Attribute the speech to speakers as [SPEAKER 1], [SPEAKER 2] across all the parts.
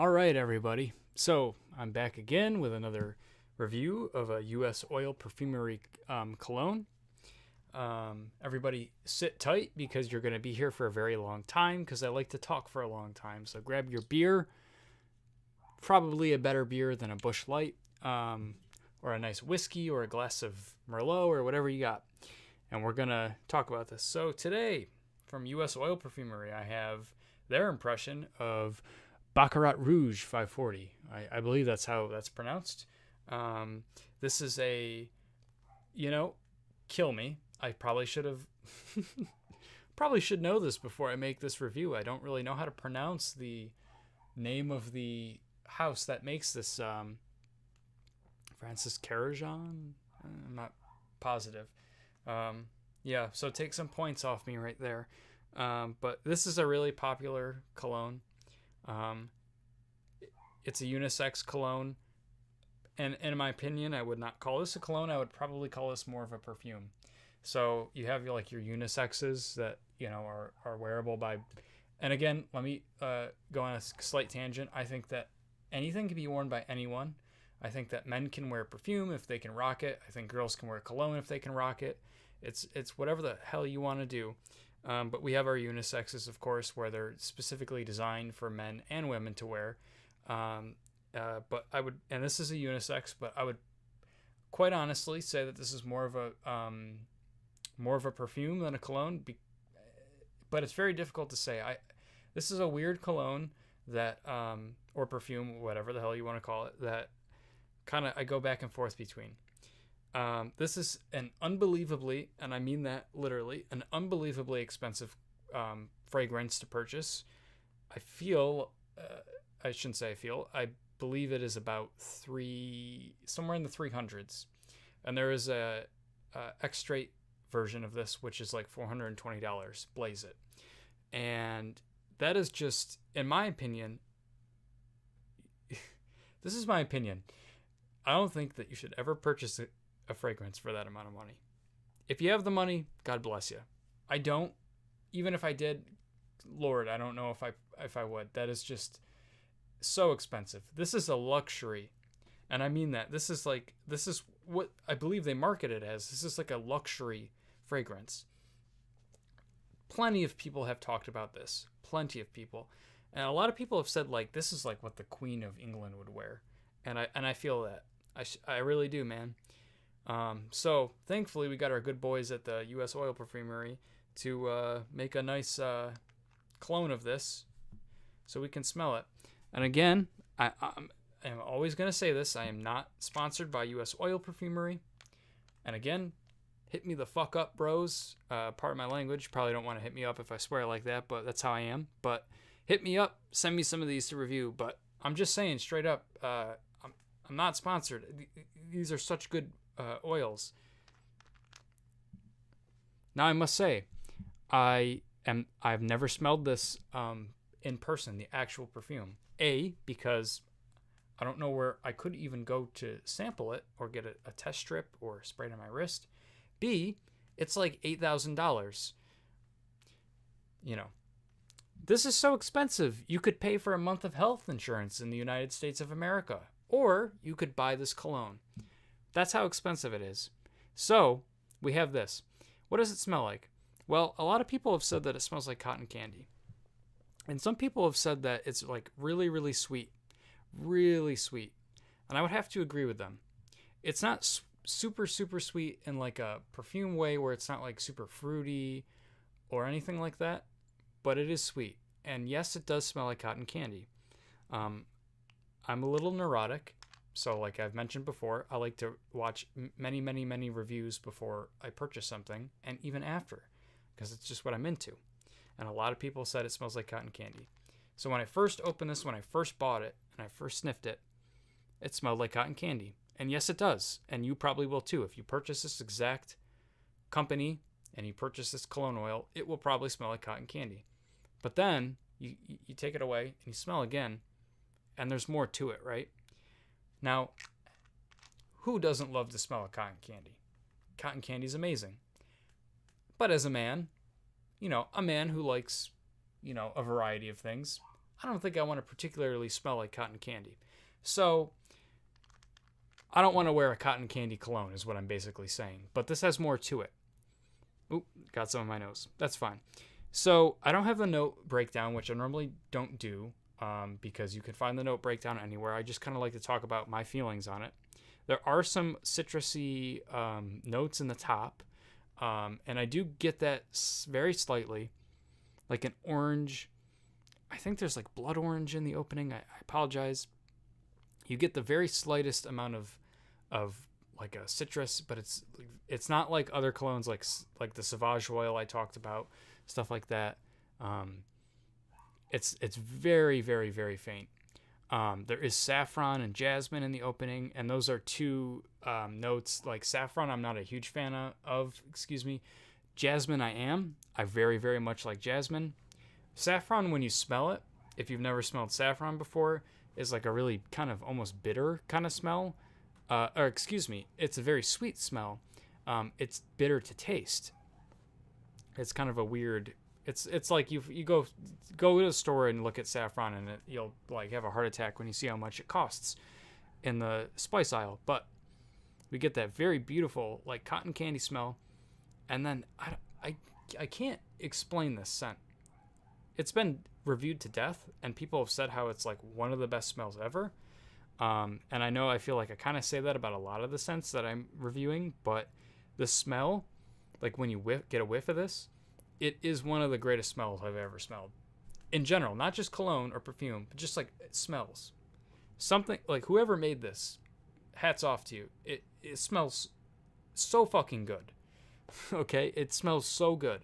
[SPEAKER 1] All right, everybody. So I'm back again with another review of a U.S. oil perfumery cologne. Everybody sit tight because you're going to be here for a very long time because I like to talk for a long time. So grab your beer, probably a better beer than a Busch Light, or a nice whiskey or a glass of Merlot or whatever you got. And we're going to talk about this. So today from U.S. Oil Perfumery, I have their impression of Baccarat Rouge 540. I believe that's how that's pronounced. This is kill me. I probably should have, probably should know this before I make this review. I don't really know how to pronounce the name of the house that makes this. Francis Kurkdijan? I'm not positive. So take some points off me right there. But this is a really popular cologne. It's a unisex cologne, and in my opinion, I would not call this a cologne. I would probably call this more of a perfume. So you have your unisexes that are wearable by, and again, let me go on a slight tangent. I think that anything can be worn by anyone. I think that men can wear perfume if they can rock it. I think girls can wear cologne if they can rock it. It's whatever the hell you want to do. But we have our unisexes, of course, where they're specifically designed for men and women to wear. But I would, and this is a unisex, but I would quite honestly say that this is more of a perfume than a cologne. But it's very difficult to say. This is a weird cologne that, or perfume, whatever the hell you want to call it, that kind of I go back and forth between. This is an unbelievably, and I mean that literally, an unbelievably expensive fragrance to purchase. I believe it is about somewhere in the 300s. And there is a X-straight version of this, which is like $420, Blaze It. And that is just, in my opinion, this is my opinion. I don't think that you should ever purchase a fragrance for that amount of money. If you have the money, God bless you. I don't. Even if I did, Lord, I don't know if I would. That is just so expensive. This is a luxury, and I mean that. This is what I believe they market it as. This is like a luxury fragrance. Plenty of people have talked about this. Plenty of people, and a lot of people have said this is like what the Queen of England would wear, and I feel that. I really do, man. So thankfully we got our good boys at the U.S. Oil Perfumery to make a nice clone of this so we can smell it. And again, I'm always going to say this. I am not sponsored by U.S. Oil Perfumery. And again, hit me the fuck up, bros. Part of my language. You probably don't want to hit me up if I swear like that, but that's how I am. But hit me up. Send me some of these to review. But I'm just saying straight up, I'm not sponsored. These are such good oils. Now I must say, I've never smelled this in person, the actual perfume. Because I don't know where I could even go to sample it or get a test strip or spray it on my wrist. B, it's like $8,000. This is so expensive. You could pay for a month of health insurance in the United States of America, or you could buy this cologne. That's how expensive it is. So we have this. What does it smell like? Well, a lot of people have said that it smells like cotton candy. And some people have said that it's like really, really sweet. Really sweet. And I would have to agree with them. It's not super, super sweet in like a perfume way where it's not like super fruity or anything like that. But it is sweet. And yes, it does smell like cotton candy. I'm a little neurotic. So like I've mentioned before, I like to watch many, many, many reviews before I purchase something and even after, because it's just what I'm into. And a lot of people said it smells like cotton candy. So when I first opened this, when I first bought it and I first sniffed it, it smelled like cotton candy. And yes, it does. And you probably will too. If you purchase this exact company and you purchase this cologne oil, it will probably smell like cotton candy. But then you take it away and you smell again, and there's more to it, right? Now, who doesn't love the smell of cotton candy? Cotton candy is amazing. But as a man, a man who likes, a variety of things, I don't think I want to particularly smell like cotton candy. So I don't want to wear a cotton candy cologne is what I'm basically saying. But this has more to it. Oop, got some on my nose. That's fine. So I don't have the note breakdown, which I normally don't do because you can find the note breakdown anywhere. I just kind of like to talk about my feelings on it. There are some citrusy notes in the top, and I do get that very slightly, like an orange. I think there's like blood orange in the opening. I apologize. You get the very slightest amount of like a citrus, but it's not like other colognes like the Sauvage Royal I talked about, stuff like that. It's very, very, very faint. There is saffron and jasmine in the opening, and those are two notes. Like saffron, I'm not a huge fan of. Excuse me. Jasmine, I am. I very, very much like jasmine. Saffron, when you smell it, if you've never smelled saffron before, is like a really kind of almost bitter kind of smell. Or excuse me, it's a very sweet smell. It's bitter to taste. It's kind of a weird. It's like you go to the store and look at saffron, and you'll like have a heart attack when you see how much it costs in the spice aisle. But we get that very beautiful like cotton candy smell, and then I can't explain this scent. It's been reviewed to death, and people have said how it's like one of the best smells ever. And I know I feel like I kind of say that about a lot of the scents that I'm reviewing, but the smell, like when you get a whiff of this, it is one of the greatest smells I've ever smelled. In general, not just cologne or perfume, but just like it smells. Something like whoever made this, hats off to you. It smells so fucking good. Okay? It smells so good.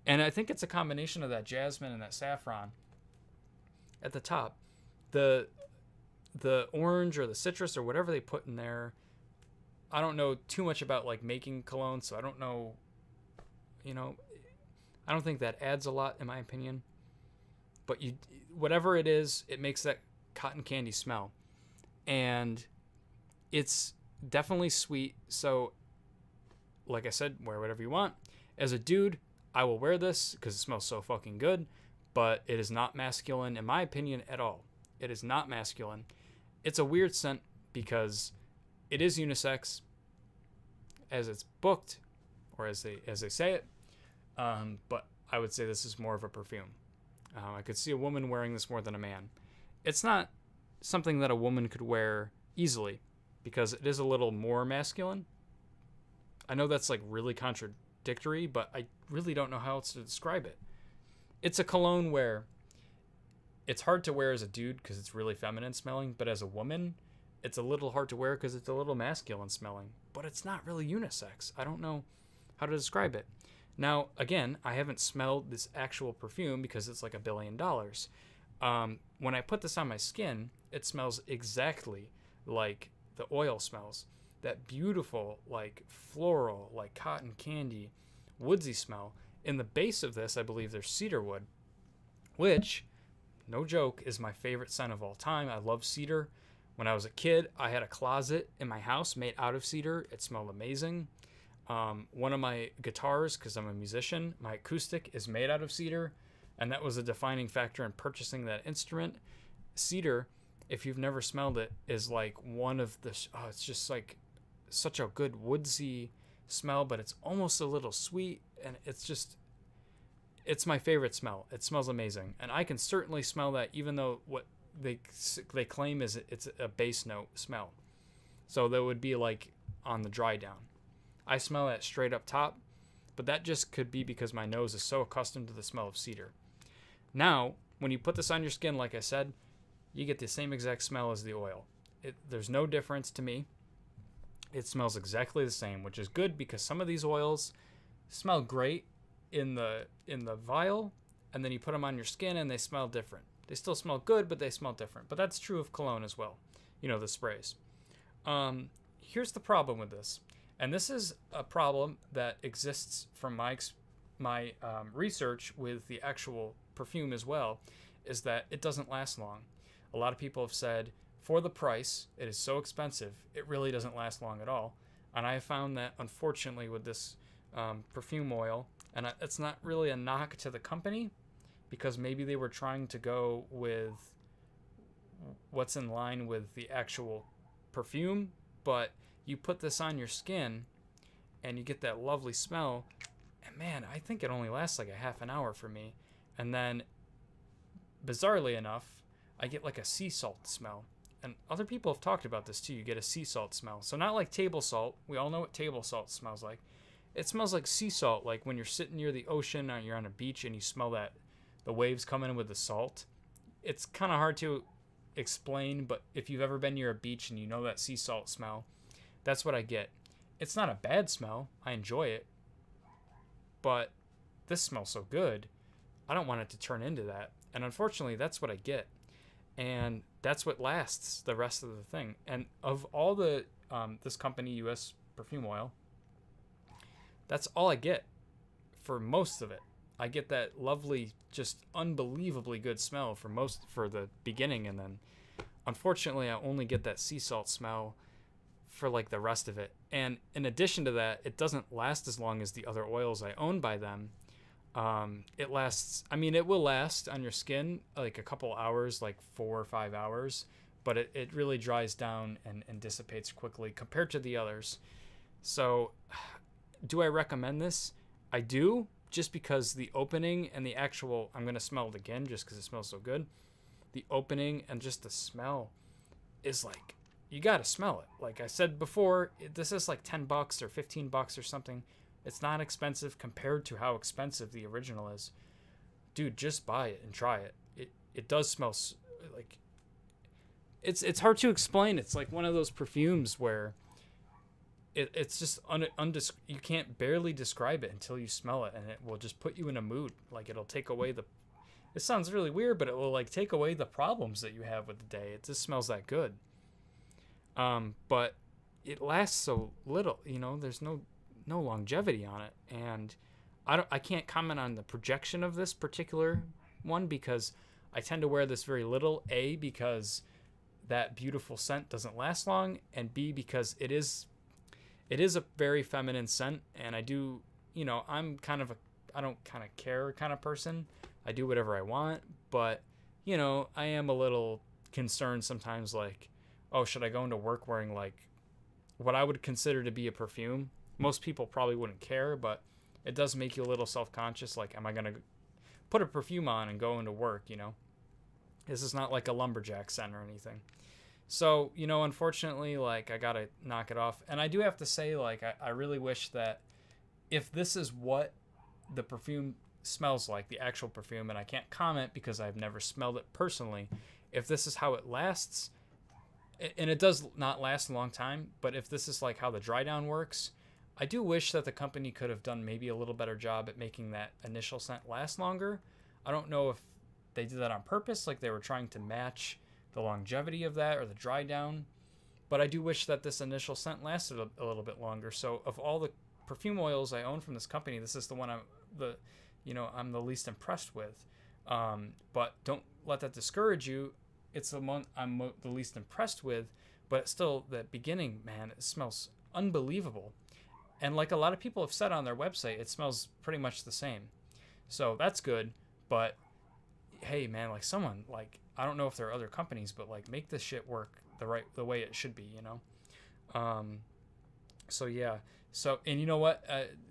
[SPEAKER 1] And I think it's a combination of that jasmine and that saffron at the top. The orange or the citrus or whatever they put in there. I don't know too much about like making cologne, so I don't know, I don't think that adds a lot in my opinion. But whatever it is, it makes that cotton candy smell. And it's definitely sweet. So like I said, wear whatever you want. As a dude, I will wear this because it smells so fucking good, but it is not masculine in my opinion at all. It is not masculine. It's a weird scent because it is unisex as it's booked, or as they say it. But I would say this is more of a perfume. I could see a woman wearing this more than a man. It's not something that a woman could wear easily because it is a little more masculine. I know that's like really contradictory, but I really don't know how else to describe it. It's a cologne where it's hard to wear as a dude because it's really feminine smelling, but as a woman, it's a little hard to wear because it's a little masculine smelling. But it's not really unisex. I don't know how to describe it. Now, again, I haven't smelled this actual perfume because it's like $1 billion. When I put this on my skin, it smells exactly like the oil smells. That beautiful, like floral, like cotton candy, woodsy smell. In the base of this, I believe there's cedar wood, which, no joke, is my favorite scent of all time. I love cedar. When I was a kid, I had a closet in my house made out of cedar. It smelled amazing. One of my guitars, because I'm a musician, my acoustic is made out of cedar, and that was a defining factor in purchasing that instrument. Cedar, if you've never smelled it, is like one of the... it's just like such a good woodsy smell, but it's almost a little sweet, and it's my favorite smell. It smells amazing, and I can certainly smell that, even though what they claim is it's a base note smell. So that would be like on the dry down. I smell that straight up top, but that just could be because my nose is so accustomed to the smell of cedar. Now, when you put this on your skin, like I said, you get the same exact smell as the oil. There's no difference to me. It smells exactly the same, which is good because some of these oils smell great in the vial, and then you put them on your skin and they smell different. They still smell good, but they smell different. But that's true of cologne as well. The sprays. Here's the problem with this. And this is a problem that exists from my research with the actual perfume as well, is that it doesn't last long. A lot of people have said, for the price, it is so expensive, it really doesn't last long at all. And I have found that, unfortunately, with this perfume oil, and it's not really a knock to the company, because maybe they were trying to go with what's in line with the actual perfume, but you put this on your skin and you get that lovely smell. And man, I think it only lasts like a half an hour for me. And then, bizarrely enough, I get like a sea salt smell. And other people have talked about this too. You get a sea salt smell. So not like table salt. We all know what table salt smells like. It smells like sea salt, like when you're sitting near the ocean or you're on a beach and you smell that the waves come in with the salt. It's kind of hard to explain, but if you've ever been near a beach and you know that sea salt smell, that's what I get. It's not a bad smell. I enjoy it. But this smells so good, I don't want it to turn into that. And unfortunately, that's what I get. And that's what lasts the rest of the thing. And of all the this company, US perfume oil, that's all I get for most of it. I get that lovely, just unbelievably good smell for the beginning, and then unfortunately I only get that sea salt smell for like the rest of it. And in addition to that, it doesn't last as long as the other oils I own by them. It lasts, I mean, it will last on your skin like a couple hours, like 4 or 5 hours, but it really dries down and dissipates quickly compared to the others. So do I recommend this? I do, just because the opening and the actual, I'm going to smell it again just because it smells so good. The opening and just the smell is like, you got to smell it. Like I said before, this is like $10 or $15 or something. It's not expensive compared to how expensive the original is. Dude, just buy it and try it. It does smell like, it's hard to explain. It's like one of those perfumes where it's just you can't barely describe it until you smell it, and it will just put you in a mood. Like it'll take away it sounds really weird, but it will like take away the problems that you have with the day. It just smells that good. But it lasts so little, there's no longevity on it. And I can't comment on the projection of this particular one because I tend to wear this very little, A, because that beautiful scent doesn't last long, and B, because it is a very feminine scent, and I do, I'm kind of I don't kind of care kind of person. I do whatever I want, but, I am a little concerned sometimes, like, oh, should I go into work wearing, like, what I would consider to be a perfume? Most people probably wouldn't care, but it does make you a little self-conscious, like, am I going to put a perfume on and go into work, This is not like a lumberjack scent or anything. So, unfortunately, like, I got to knock it off. And I do have to say, like, I really wish that if this is what the perfume smells like, the actual perfume, and I can't comment because I've never smelled it personally, if this is how it lasts, and it does not last a long time, but if this is like how the dry down works, I do wish that the company could have done maybe a little better job at making that initial scent last longer. I don't know if they did that on purpose, like they were trying to match the longevity of that or the dry down, but I do wish that this initial scent lasted a little bit longer. So of all the perfume oils I own from this company, this is the one I'm the least impressed with. But don't let that discourage you. It's the one I'm the least impressed with, but still, the beginning, man, it smells unbelievable. And like a lot of people have said on their website, it smells pretty much the same. So that's good, but hey, man, like someone, like, I don't know if there are other companies, but like make this shit work the way it should be, So yeah. So, and you know what?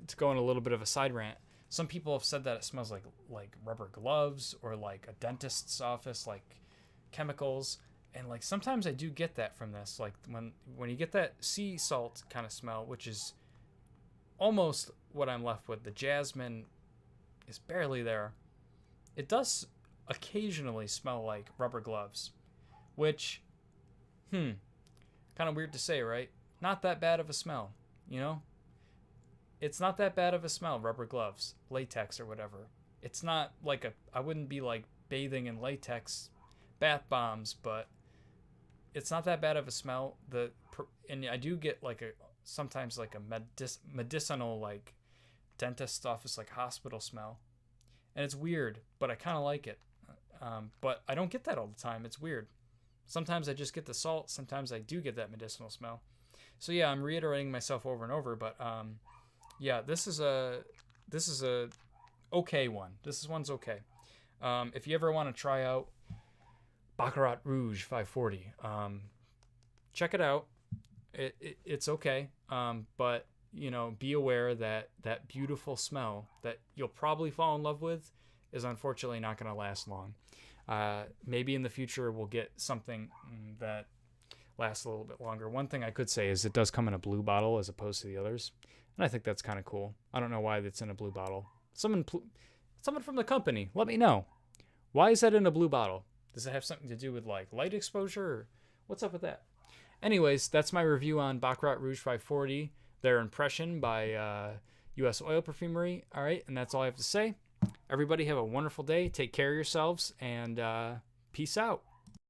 [SPEAKER 1] To go on a little bit of a side rant, some people have said that it smells like rubber gloves or like a dentist's office, like chemicals. And like sometimes I do get that from this, like when you get that sea salt kind of smell, which is almost what I'm left with. The jasmine is barely there. It does occasionally smell like rubber gloves, which kind of weird to say, right? Not that bad of a smell, It's not that bad of a smell, rubber gloves, latex or whatever. It's not like I wouldn't be like bathing in latex bath bombs, but it's not that bad of a smell. And I do get like sometimes like a medicinal, like dentist office, like hospital smell. And it's weird, but I kind of like it. But I don't get that all the time. It's weird. Sometimes I just get the salt. Sometimes I do get that medicinal smell. So yeah, I'm reiterating myself over and over, but yeah, this is a okay one. This one's okay. If you ever want to try out Baccarat Rouge 540, check it out. It's okay, but be aware that that beautiful smell that you'll probably fall in love with is unfortunately not going to last long. Maybe in the future we'll get something that lasts a little bit longer. One thing I could say is it does come in a blue bottle as opposed to the others, and I think that's kind of cool. I don't know why it's in a blue bottle. Someone from the company, let me know. Why is that in a blue bottle? Does it have something to do with like light exposure? Or what's up with that? Anyways, that's my review on Baccarat Rouge 540, their impression by U.S. Oil Perfumery. All right, and that's all I have to say. Everybody have a wonderful day. Take care of yourselves, and peace out.